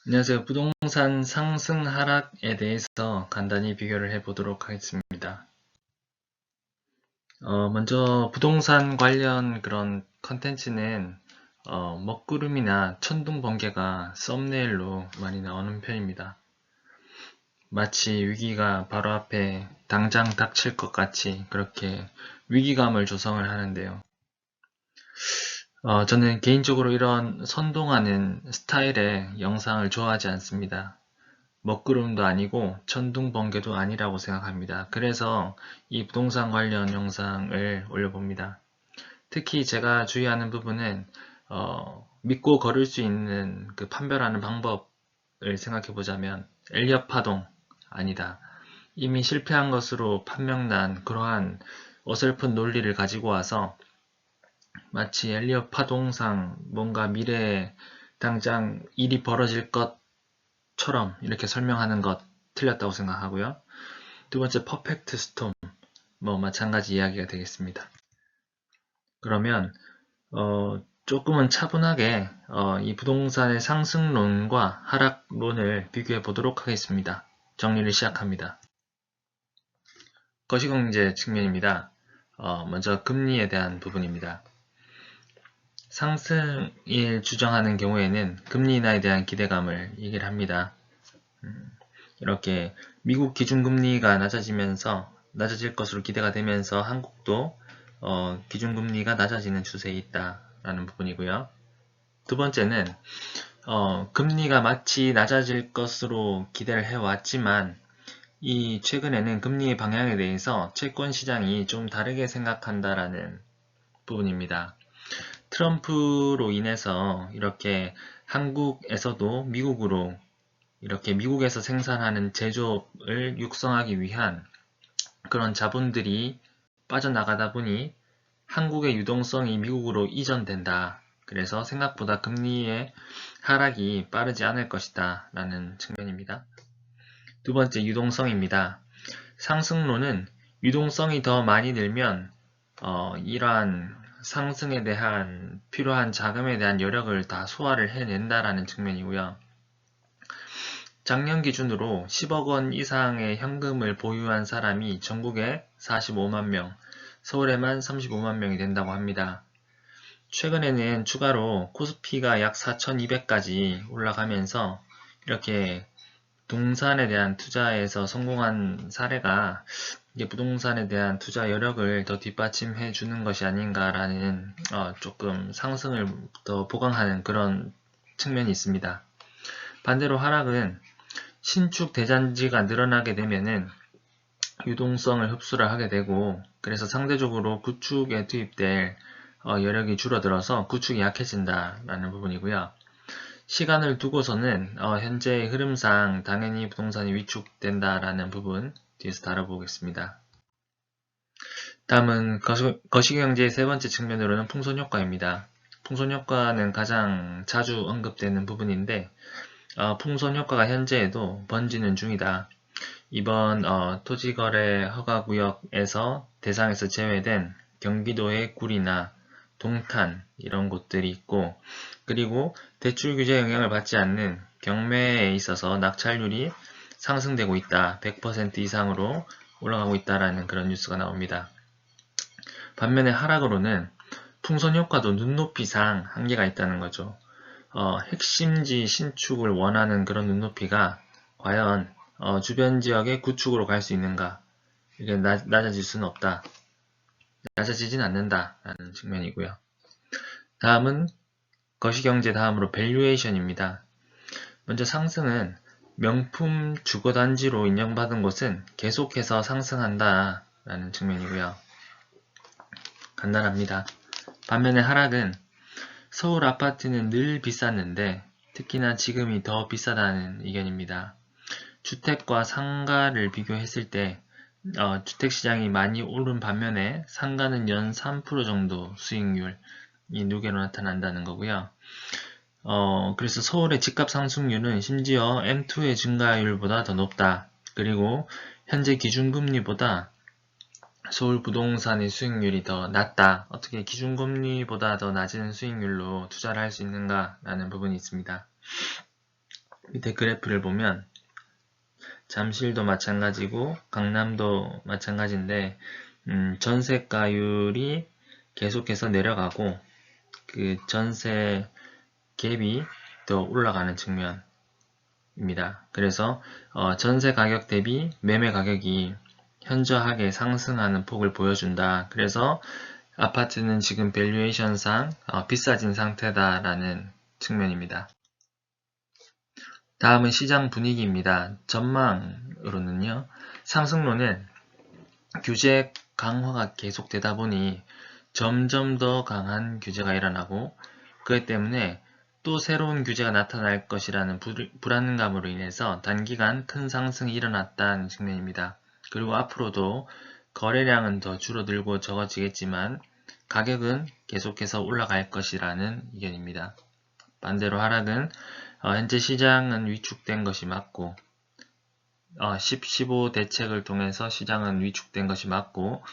안녕하세요. 부동산 상승 하락에 대해서 간단히 비교를 해 보도록 하겠습니다. 먼저 부동산 관련 그런 컨텐츠는 먹구름이나 천둥 번개가 썸네일로 많이 나오는 편입니다. 마치 위기가 바로 앞에 당장 닥칠 것 같이 그렇게 위기감을 조성을 하는데요. 저는 개인적으로 이런 선동하는 스타일의 영상을 좋아하지 않습니다. 먹구름도 아니고 천둥 번개도 아니라고 생각합니다. 그래서 이 부동산 관련 영상을 올려봅니다. 특히 제가 주의하는 부분은 믿고 걸을 수 있는 그 판별하는 방법을 생각해 보자면 엘리엇 파동 아니다. 이미 실패한 것으로 판명난 그러한 어설픈 논리를 가지고 와서 마치 엘리엇 파동상 뭔가 미래에 당장 일이 벌어질 것처럼 이렇게 설명하는 것 틀렸다고 생각하고요. 두 번째 퍼펙트 스톰 마찬가지 이야기가 되겠습니다. 그러면 조금은 차분하게 이 부동산의 상승론과 하락론을 비교해 보도록 하겠습니다. 정리를 시작합니다. 거시경제 측면입니다. 먼저 금리에 대한 부분입니다. 상승을 주장하는 경우에는 금리 인하에 대한 기대감을 얘기를 합니다. 이렇게 미국 기준금리가 낮아질 것으로 기대가 되면서 한국도 기준금리가 낮아지는 추세에 있다라는 부분이고요. 두 번째는 금리가 마치 낮아질 것으로 기대를 해왔지만 이 최근에는 금리의 방향에 대해서 채권 시장이 좀 다르게 생각한다라는 부분입니다. 트럼프로 인해서 이렇게 한국에서도 미국으로 이렇게 미국에서 생산하는 제조업을 육성하기 위한 그런 자본들이 빠져나가다 보니 한국의 유동성이 미국으로 이전된다. 그래서 생각보다 금리의 하락이 빠르지 않을 것이다 라는 측면입니다. 두 번째, 유동성입니다. 상승론은 유동성이 더 많이 늘면 이러한 상승에 대한 필요한 자금에 대한 여력을 다 소화를 해낸다라는 측면이고요. 작년 기준으로 10억 원 이상의 현금을 보유한 사람이 전국에 45만 명, 서울에만 35만 명이 된다고 합니다. 최근에는 추가로 코스피가 약 4,200까지 올라가면서 이렇게 부동산에 대한 투자에서 성공한 사례가 이게 부동산에 대한 투자 여력을 더 뒷받침해 주는 것이 아닌가라는 조금 상승을 더 보강하는 그런 측면이 있습니다. 반대로 하락은 신축 대잔지가 늘어나게 되면은 유동성을 흡수를 하게 되고 그래서 상대적으로 구축에 투입될 여력이 줄어들어서 구축이 약해진다라는 부분이고요. 시간을 두고서는 현재의 흐름상 당연히 부동산이 위축된다라는 부분 뒤에서 다뤄보겠습니다. 다음은 거시경제의 세 번째 측면으로는 풍선효과입니다. 풍선효과는 가장 자주 언급되는 부분인데 풍선효과가 현재에도 번지는 중이다. 이번 토지거래 허가구역에서 대상에서 제외된 경기도의 구리나 동탄 이런 곳들이 있고 그리고 대출 규제 영향을 받지 않는 경매에 있어서 낙찰률이 상승되고 있다. 100% 이상으로 올라가고 있다라는 그런 뉴스가 나옵니다. 반면에 하락으로는 풍선 효과도 눈높이상 한계가 있다는 거죠. 핵심지 신축을 원하는 그런 눈높이가 과연 주변 지역의 구축으로 갈 수 있는가? 이게 낮아질 수는 없다. 낮아지진 않는다라는 측면이고요. 다음은 거시경제 다음으로 밸류에이션입니다. 먼저 상승은 명품 주거단지로 인정받은 곳은 계속해서 상승한다라는 측면이고요. 간단합니다. 반면에 하락은 서울 아파트는 늘 비쌌는데 특히나 지금이 더 비싸다는 의견입니다. 주택과 상가를 비교했을 때 주택시장이 많이 오른 반면에 상가는 연 3% 정도 수익률이 누계로 나타난다는 거고요. 그래서 서울의 집값 상승률은 심지어 M2의 증가율보다 더 높다. 그리고 현재 기준금리보다 서울 부동산의 수익률이 더 낮다. 어떻게 기준금리보다 더 낮은 수익률로 투자를 할 수 있는가 라는 부분이 있습니다. 밑에 그래프를 보면 잠실도 마찬가지고 강남도 마찬가지인데 전세가율이 계속해서 내려가고 그 전세 갭이 더 올라가는 측면입니다. 그래서 전세 가격 대비 매매 가격이 현저하게 상승하는 폭을 보여준다. 그래서 아파트는 지금 밸류에이션상 비싸진 상태다라는 측면입니다. 다음은 시장 분위기입니다. 전망으로는요. 상승론은 규제 강화가 계속되다 보니 점점 더 강한 규제가 일어나고 그것 때문에 또 새로운 규제가 나타날 것이라는 불안감으로 인해서 단기간 큰 상승이 일어났다는 측면입니다. 그리고 앞으로도 거래량은 더 줄어들고 적어지겠지만 가격은 계속해서 올라갈 것이라는 의견입니다. 반대로 하락은 현재 시장은 위축된 것이 맞고 15 대책을 통해서 시장은 위축된 것이 맞고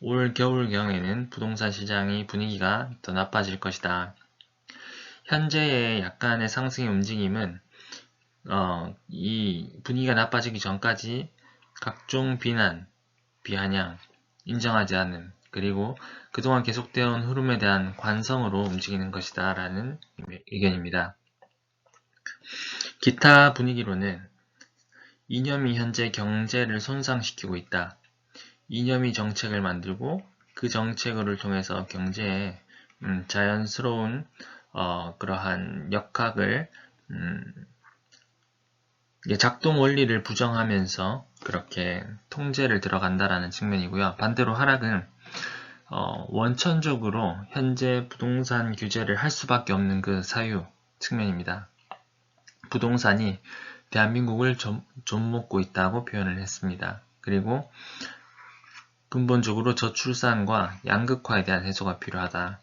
올 겨울경에는 부동산 시장의 분위기가 더 나빠질 것이다. 현재의 약간의 상승의 움직임은 이 분위기가 나빠지기 전까지 각종 비난, 비아냥, 인정하지 않음, 그리고 그동안 계속되어 온 흐름에 대한 관성으로 움직이는 것이다 라는 의견입니다. 기타 분위기로는 이념이 현재 경제를 손상시키고 있다. 이념이 정책을 만들고 그 정책을 통해서 경제에 자연스러운 그러한 역학을 작동 원리를 부정하면서 그렇게 통제를 들어간다라는 측면이고요. 반대로 하락은 원천적으로 현재 부동산 규제를 할 수밖에 없는 그 사유 측면입니다. 부동산이 대한민국을 좀먹고 있다고 표현을 했습니다. 그리고 근본적으로 저출산과 양극화에 대한 해소가 필요하다.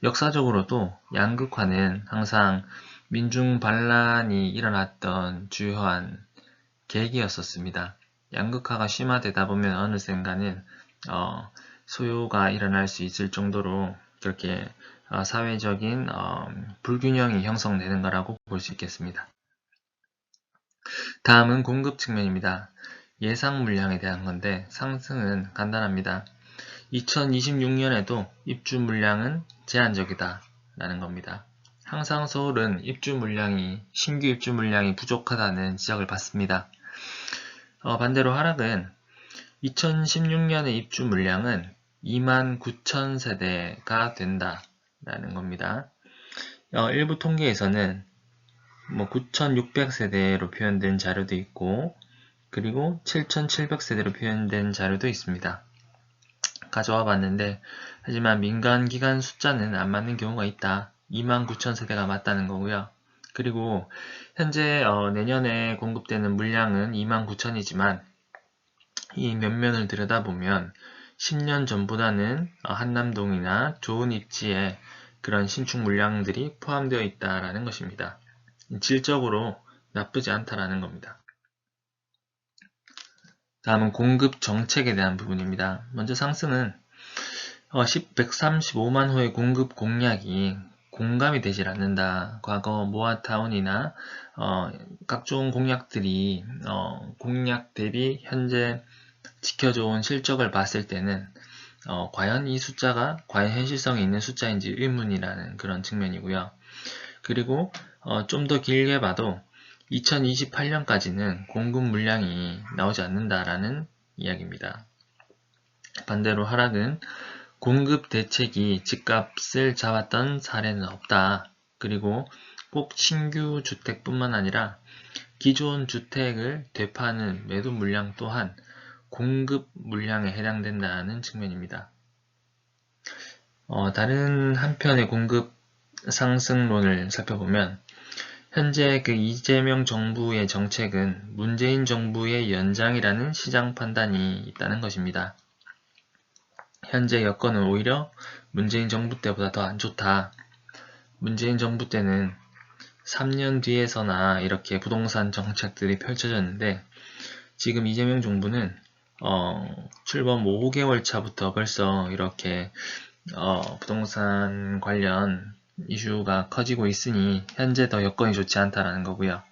역사적으로도 양극화는 항상 민중 반란이 일어났던 주요한 계기였었습니다. 양극화가 심화되다 보면 어느샌가는 소요가 일어날 수 있을 정도로 그렇게 사회적인 불균형이 형성되는 거라고 볼 수 있겠습니다. 다음은 공급 측면입니다. 예상 물량에 대한 건데 상승은 간단합니다. 2026년에도 입주 물량은 제한적이다 라는 겁니다. 항상 서울은 신규 입주 물량이 부족하다는 지적을 받습니다. 반대로 하락은 2016년의 입주 물량은 29,000세대가 된다 라는 겁니다. 일부 통계에서는 9,600세대로 표현된 자료도 있고 그리고 7,700세대로 표현된 자료도 있습니다. 가져와 봤는데 하지만 민간 기관 숫자는 안 맞는 경우가 있다. 29,000세대가 맞다는 거고요. 그리고 현재 내년에 공급되는 물량은 29,000이지만 이 면면을 들여다보면 10년 전보다는 한남동이나 좋은 입지에 그런 신축 물량들이 포함되어 있다라는 것입니다. 질적으로 나쁘지 않다라는 겁니다. 다음은 공급 정책에 대한 부분입니다. 먼저 상승은 135만 호의 공급 공약이 공감이 되질 않는다. 과거 모아타운이나 각종 공약들이 공약 대비 현재 지켜져온 실적을 봤을 때는 과연 이 숫자가 과연 현실성이 있는 숫자인지 의문이라는 그런 측면이고요. 그리고 좀 더 길게 봐도 2028년까지는 공급 물량이 나오지 않는다라는 이야기입니다. 반대로 하락은 공급 대책이 집값을 잡았던 사례는 없다. 그리고 꼭 신규 주택뿐만 아니라 기존 주택을 되파는 매도 물량 또한 공급 물량에 해당된다는 측면입니다. 다른 한편의 공급 상승론을 살펴보면 현재 그 이재명 정부의 정책은 문재인 정부의 연장이라는 시장 판단이 있다는 것입니다. 현재 여건은 오히려 문재인 정부 때보다 더 안 좋다. 문재인 정부 때는 3년 뒤에서나 이렇게 부동산 정책들이 펼쳐졌는데 지금 이재명 정부는 출범 5개월 차부터 벌써 이렇게 부동산 관련 이슈가 커지고 있으니 현재 더 여건이 좋지 않다라는 거고요.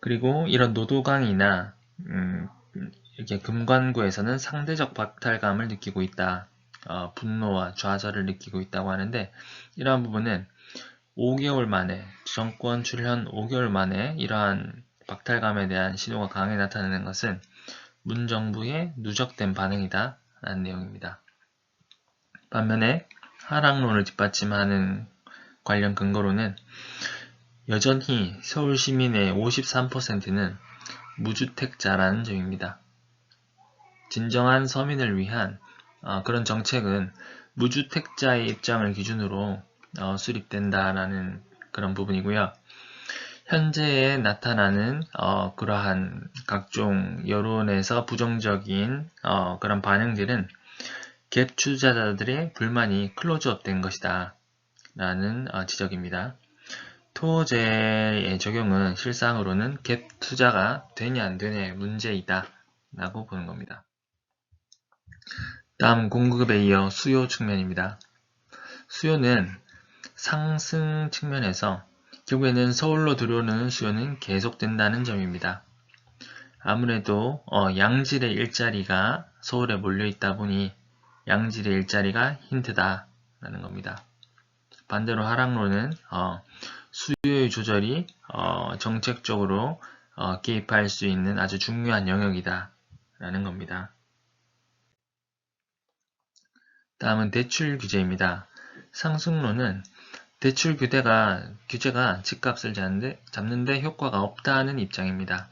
그리고 이런 노도강이나 이렇게 금관구에서는 상대적 박탈감을 느끼고 있다. 분노와 좌절을 느끼고 있다고 하는데, 이러한 부분은 5개월 만에, 정권 출현 5개월 만에 이러한 박탈감에 대한 신호가 강하게 나타나는 것은 문정부의 누적된 반응이다 라는 내용입니다. 반면에 하락론을 뒷받침하는 관련 근거로는 여전히 서울 시민의 53%는 무주택자라는 점입니다. 진정한 서민을 위한 그런 정책은 무주택자의 입장을 기준으로 수립된다라는 그런 부분이고요. 현재에 나타나는 그러한 각종 여론에서 부정적인 그런 반응들은 갭 투자자들의 불만이 클로즈업 된 것이다 라는 지적입니다. 토지의 적용은 실상으로는 갭 투자가 되냐 안 되냐의 문제이다 라고 보는 겁니다. 다음 공급에 이어 수요 측면입니다. 수요는 상승 측면에서 결국에는 서울로 들어오는 수요는 계속된다는 점입니다. 아무래도 양질의 일자리가 서울에 몰려있다 보니 양질의 일자리가 힌트다 라는 겁니다. 반대로 하락론은 수요의 조절이 정책적으로 개입할 수 있는 아주 중요한 영역이다 라는 겁니다. 다음은 대출 규제입니다. 상승론은 대출 규제가 집값을 잡는데 효과가 없다는 입장입니다.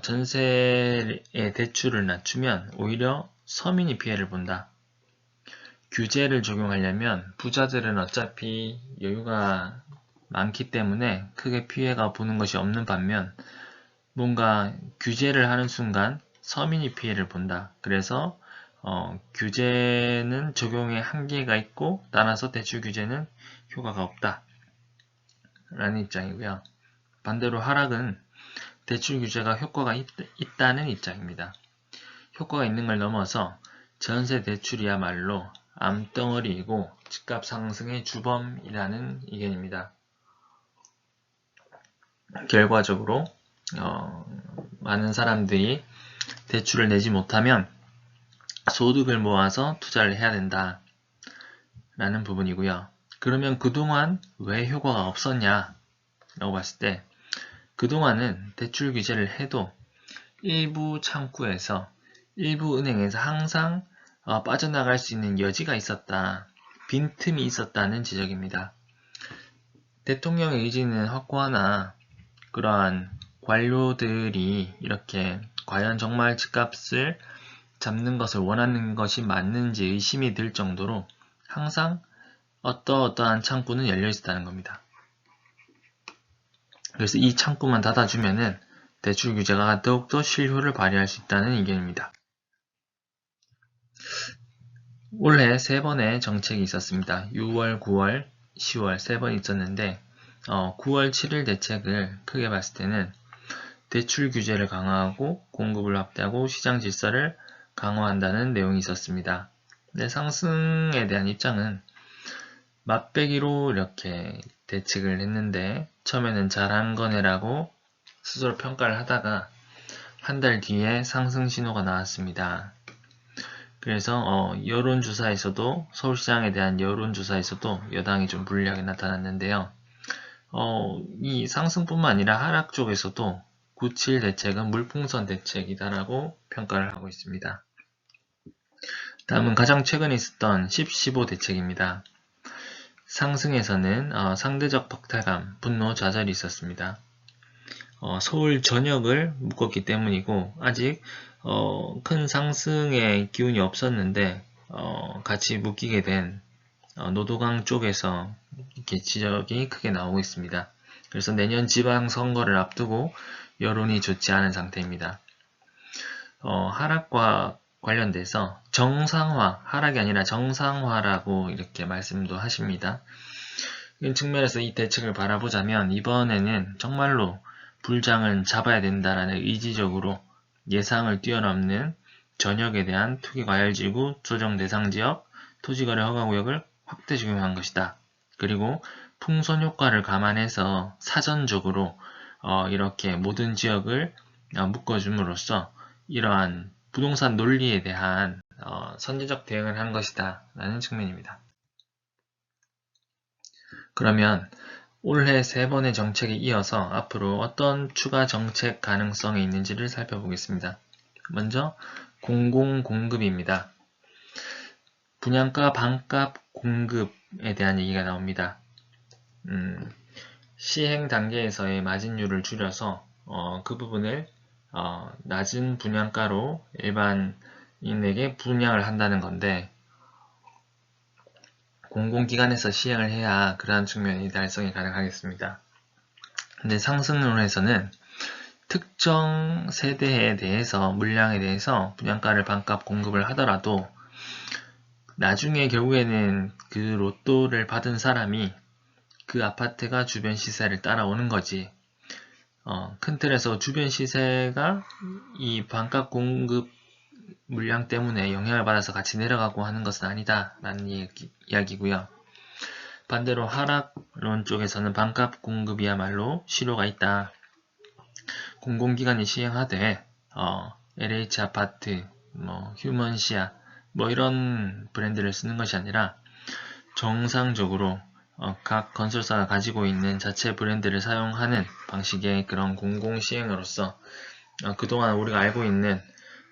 전세의 대출을 낮추면 오히려 서민이 피해를 본다. 규제를 적용하려면 부자들은 어차피 여유가 많기 때문에 크게 피해가 보는 것이 없는 반면 뭔가 규제를 하는 순간 서민이 피해를 본다. 그래서 규제는 적용에 한계가 있고 따라서 대출 규제는 효과가 없다 라는 입장이고요. 반대로 하락은 대출 규제가 효과가 있다는 입장입니다. 효과가 있는 걸 넘어서 전세 대출이야말로 암덩어리이고 집값 상승의 주범이라는 의견입니다. 결과적으로 많은 사람들이 대출을 내지 못하면 소득을 모아서 투자를 해야 된다 라는 부분이고요. 그러면 그동안 왜 효과가 없었냐 라고 봤을 때 그동안은 대출 규제를 해도 일부 창구에서 일부 은행에서 항상 빠져나갈 수 있는 여지가 있었다. 빈틈이 있었다는 지적입니다. 대통령의 의지는 확고하나 그러한 관료들이 이렇게 과연 정말 집값을 잡는 것을 원하는 것이 맞는지 의심이 들 정도로 항상 어떠한 창구는 열려 있었다는 겁니다. 그래서 이 창구만 닫아주면은 대출 규제가 더욱더 실효를 발휘할 수 있다는 의견입니다. 올해 3번의 정책이 있었습니다. 6월, 9월, 10월 3번 있었는데 9월 7일 대책을 크게 봤을 때는 대출 규제를 강화하고 공급을 확대하고 시장 질서를 강화한다는 내용이 있었습니다. 근데 상승에 대한 입장은 맛배기로 이렇게 대책을 했는데 처음에는 잘한 거네라고 스스로 평가를 하다가 한 달 뒤에 상승 신호가 나왔습니다. 그래서 여론조사에서도 서울시장에 대한 여론조사에서도 여당이 좀 불리하게 나타났는데요. 이 상승뿐만 아니라 하락 쪽에서도 9.7 대책은 물풍선 대책이다라고 평가를 하고 있습니다. 다음은 가장 최근에 있었던 10, 15 대책입니다. 상승에서는 상대적 박탈감, 분노, 좌절이 있었습니다. 서울 전역을 묶었기 때문이고 아직 큰 상승의 기운이 없었는데 같이 묶이게 된 노도강 쪽에서 이렇게 지적이 크게 나오고 있습니다. 그래서 내년 지방선거를 앞두고 여론이 좋지 않은 상태입니다. 하락과 관련돼서 정상화, 하락이 아니라 정상화라고 이렇게 말씀도 하십니다. 이런 측면에서 이 대책을 바라보자면 이번에는 정말로 불장은 잡아야 된다라는 의지적으로 예상을 뛰어넘는 전역에 대한 투기과열지구, 조정대상지역, 토지거래 허가구역을 확대 적용한 것이다. 그리고 풍선 효과를 감안해서 사전적으로 이렇게 모든 지역을 묶어줌으로써 이러한 부동산 논리에 대한 선제적 대응을 한 것이다 라는 측면입니다. 그러면 올해 3번의 정책에 이어서 앞으로 어떤 추가 정책 가능성이 있는지를 살펴보겠습니다. 먼저 공공공급입니다. 분양가 반값 공급에 대한 얘기가 나옵니다. 시행 단계에서의 마진율을 줄여서 그 부분을 낮은 분양가로 일반인에게 분양을 한다는 건데, 공공기관에서 시행을 해야 그러한 측면이 달성이 가능하겠습니다. 근데 상승론에서는 특정 세대에 대해서 물량에 대해서 분양가를 반값 공급을 하더라도 나중에 결국에는 그 로또를 받은 사람이 그 아파트가 주변 시세를 따라오는 거지, 큰 틀에서 주변 시세가 이 반값 공급 물량 때문에 영향을 받아서 같이 내려가고 하는 것은 아니다 라는 이야기고요. 반대로 하락론 쪽에서는 반값 공급이야말로 실효가 있다. 공공기관이 시행하되 LH아파트, 휴먼시아 이런 브랜드를 쓰는 것이 아니라 정상적으로 각 건설사가 가지고 있는 자체 브랜드를 사용하는 방식의 그런 공공시행으로서 그동안 우리가 알고 있는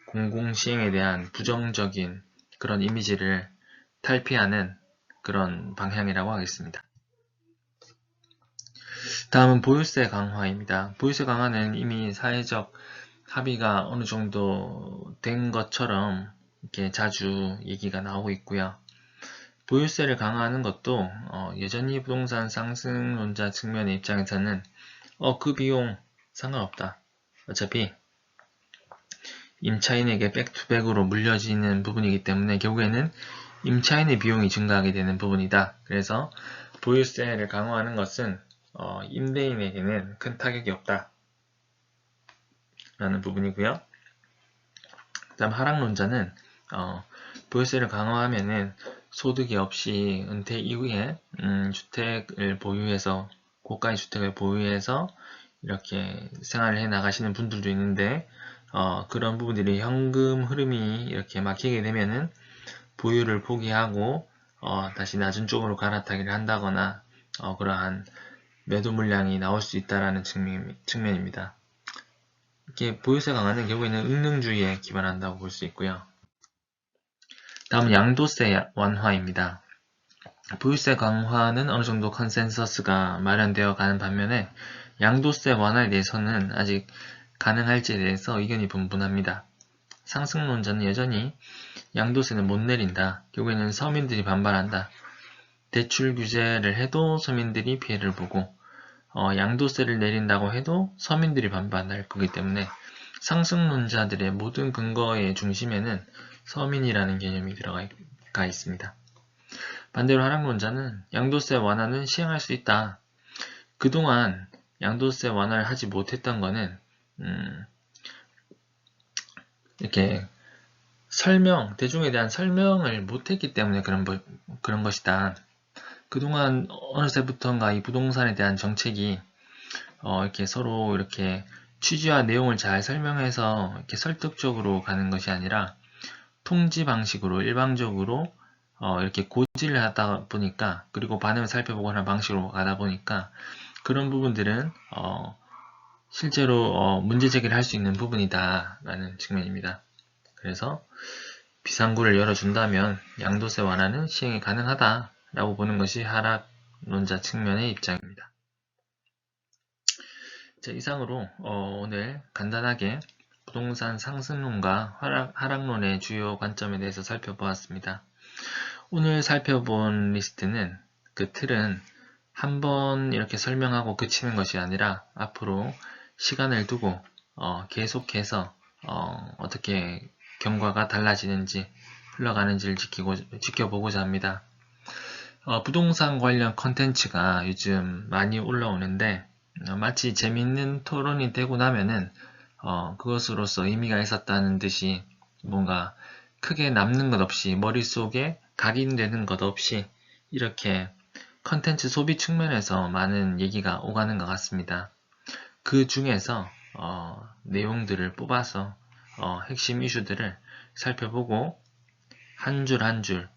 공공시행에 대한 부정적인 그런 이미지를 탈피하는 그런 방향이라고 하겠습니다. 다음은 보유세 강화입니다. 보유세 강화는 이미 사회적 합의가 어느 정도 된 것처럼 이렇게 자주 얘기가 나오고 있고요. 보유세를 강화하는 것도 여전히 부동산 상승론자 측면의 입장에서는 그 비용 상관없다. 어차피 임차인에게 백투백으로 물려지는 부분이기 때문에 결국에는 임차인의 비용이 증가하게 되는 부분이다. 그래서 보유세를 강화하는 것은 임대인에게는 큰 타격이 없다 라는 부분이고요. 그 다음 하락론자는 보유세를 강화하면은 소득이 없이 은퇴 이후에 주택을 보유해서, 고가의 주택을 보유해서 이렇게 생활을 해 나가시는 분들도 있는데, 그런 부분들이 현금 흐름이 이렇게 막히게 되면은 보유를 포기하고 다시 낮은 쪽으로 갈아타기를 한다거나 그러한 매도 물량이 나올 수 있다라는 측면입니다. 이렇게 보유세 강화는 결국에는 응능주의에 기반한다고 볼 수 있고요. 다음은 양도세 완화입니다. 보유세 강화는 어느 정도 컨센서스가 마련되어 가는 반면에 양도세 완화에 대해서는 아직 가능할지에 대해서 의견이 분분합니다. 상승론자는 여전히 양도세는 못 내린다. 결국에는 서민들이 반발한다. 대출 규제를 해도 서민들이 피해를 보고 양도세를 내린다고 해도 서민들이 반발할 거기 때문에 상승론자들의 모든 근거의 중심에는 서민이라는 개념이 들어가 있습니다. 반대로 하락론자는 양도세 완화는 시행할 수 있다. 그동안 양도세 완화를 하지 못했던 거는 이렇게 대중에 대한 설명을 못했기 때문에 그런 것이다. 그동안 어느새부턴가 이 부동산에 대한 정책이 이렇게 서로 이렇게 취지와 내용을 잘 설명해서 이렇게 설득적으로 가는 것이 아니라 통지 방식으로 일방적으로 이렇게 고지를 하다 보니까, 그리고 반응을 살펴보고 하는 방식으로 가다 보니까 그런 부분들은 실제로 문제 제기를 할 수 있는 부분이다 라는 측면입니다. 그래서 비상구를 열어준다면 양도세 완화는 시행이 가능하다 라고 보는 것이 하락론자 측면의 입장입니다. 자, 이상으로 오늘 간단하게 부동산 상승론과 하락론의 주요 관점에 대해서 살펴보았습니다. 오늘 살펴본 리스트는, 그 틀은 한번 이렇게 설명하고 그치는 것이 아니라 앞으로 시간을 두고 계속해서 어떻게 경과가 달라지는지 흘러가는지를 지켜보고자 합니다. 부동산 관련 컨텐츠가 요즘 많이 올라오는데 마치 재밌는 토론이 되고 나면은 그것으로서 의미가 있었다는 듯이 뭔가 크게 남는 것 없이, 머릿속에 각인되는 것 없이 이렇게 컨텐츠 소비 측면에서 많은 얘기가 오가는 것 같습니다. 그 중에서 내용들을 뽑아서 핵심 이슈들을 살펴보고 한 줄 한 줄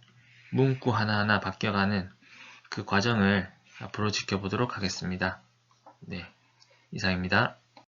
문구 하나하나 바뀌어가는 그 과정을 앞으로 지켜보도록 하겠습니다. 네, 이상입니다.